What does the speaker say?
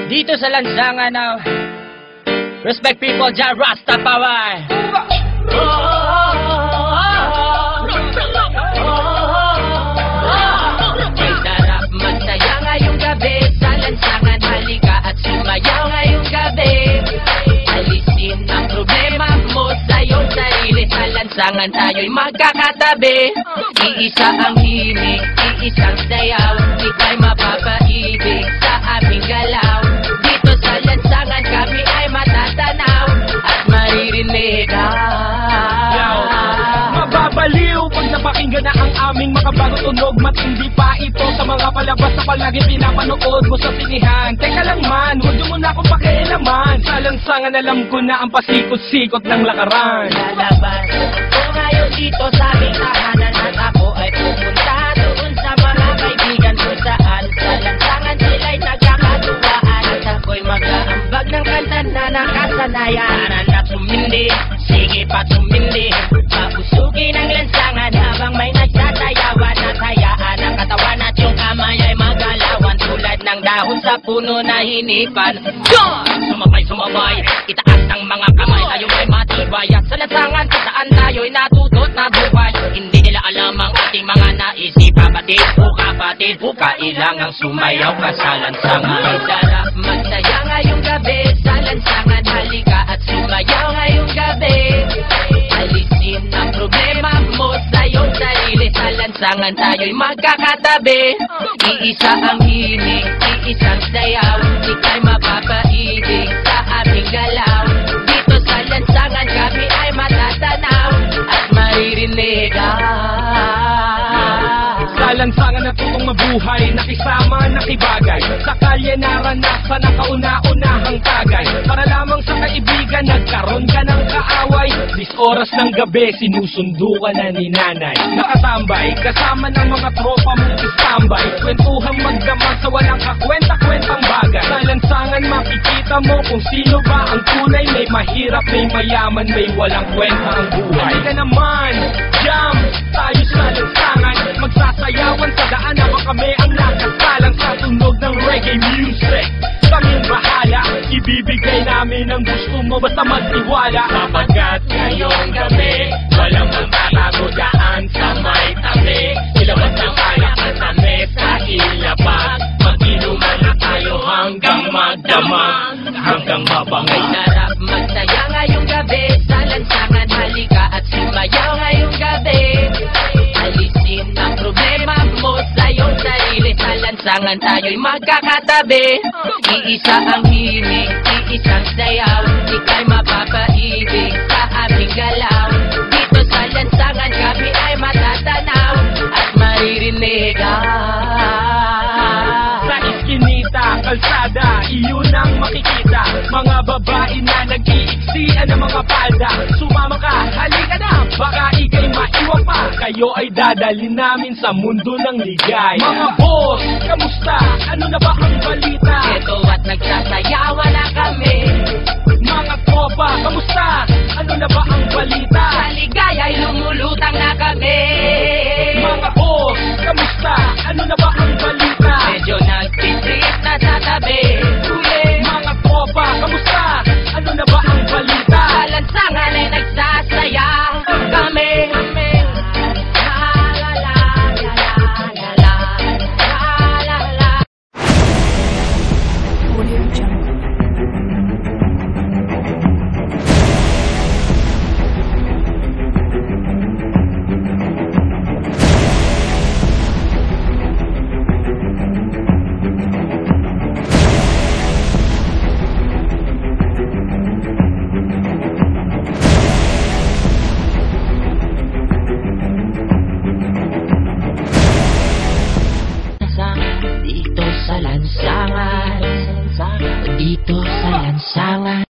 Dito sa lansangan ng Respect People, Jah Rastafari. May sarap magsaya ngayong gabi sa lansangan, halika at sumayaw ngayong gabi. Alisin ang problema mo sa iyong sarili, sa lansangan tayo'y magkakatabi. Iisa ang himig, iisang sayaw, ika'y mapapaibig sa aming galaw. Dito sa lansangan kami ay matatanaw at maririnig. Mababaliw pag napakinggan na ang aming makabagong tunog. Matindi pa ito sa mga palabas na palagi pinapanood mo sa sinihan. Teka lang man, huwag mo na akong pakialaman. Sa lansangan alam ko na ang pasikot-sikot ng lakaran. Lalabas ko ngayon dito sa aming tahanan at ako ay pupunta doon sa mga kaibigan ko saan sa lansangan sila'y nagkakatuwaan. At ako'y mag-aambag ng kanta na nakasanayan. Anak sumindi, sige pa sumindi, papusugin ang lansangan habang may nagsasayawan. At hayaan ang katawan at yung kamay ay magalawan tulad ng dahon sa puno na hinipan. Sumabay, itaas ang mga kamay, tayo ay matibay. At sa lansangan kung saan tayo'y natutot na buhay. Hindi nila alam ang ating mga naisip. Kapatid, kailangang sumayaw ka sa lansangan. May sarap magsaya ngayong gabi sa lansangan, halika at sumayaw ngayong gabi. Alisin ang problema mo sa iyong sarili, sa lansangan tayo'y magkakatabi. Iisa ang himig, iisang sayaw, ika'y mapapaibig sa aming galaw. Dito sa lansangan kami ay matatanaw at maririnig. Sa lansangan natutong mabuhay, nakisama, nakibagay. Sa kalye naranasan ang kauna-unahang tagay. Para lamang sa kaibigan, nagkaroon ka ng kaaway. 10 oras ng gabi, sinusundo ka na ni nanay. Nakatambay, kasama ng mga tropa mong istambay. Kwentuhang magdamag sa walang kakwenta-kwentang bagay. Sa lansangan makikita mo kung sino ba ang tunay. May mahirap, may mayaman, may walang kwenta ang buhay. Halika naman, jam, tayo sa lansangan. Magsasayawan sa daan habang kami ang nakasalang sa tunog ng reggae music. Kaming bahala, ibibigay namin ang gusto mo basta magtiwala. Sapagkat ngayong gabi, walang magbabago daan sa may tabi. Ilabas ng alak at sa mesa ilapag. Mag-inuman na tayo hanggang magdamag, hanggang mabangay. Sarap magsaya ngayong gabi sa lansangan, halika at sumayaw ngayong gabi. Alisin ang problema mo sa iyong sarili, sa lansangan tayo'y magkakatabi. Iisa ang himig, iisang sayaw, ika'y mapapaibig sa aming galaw. Dito sa lansangan kami ay matatanaw at maririnig. Sa iskinita, kalsada, iyon ang makikita. Mga babae na nag-iiksian ng mga palda. Sumama ka, halika na, baka ika'y maiwan pa. Kayo ay dadalhin namin sa mundo ng ligay. Mga boss, kamusta? Ano na ba ang balita? Ito at nagsasayawan na kami. Mga tropa, kamusta? Ano na ba ang balita? Sa ligaya'y lumulutang na kami. Mga boss, kamusta? Ano na ba ang balita? Medyo nagtitrip na sa tabi. Mga tropa, kamusta? Ano na ba ang balita? Sa lansangan ay nagsasaya kami. Audio Jungle.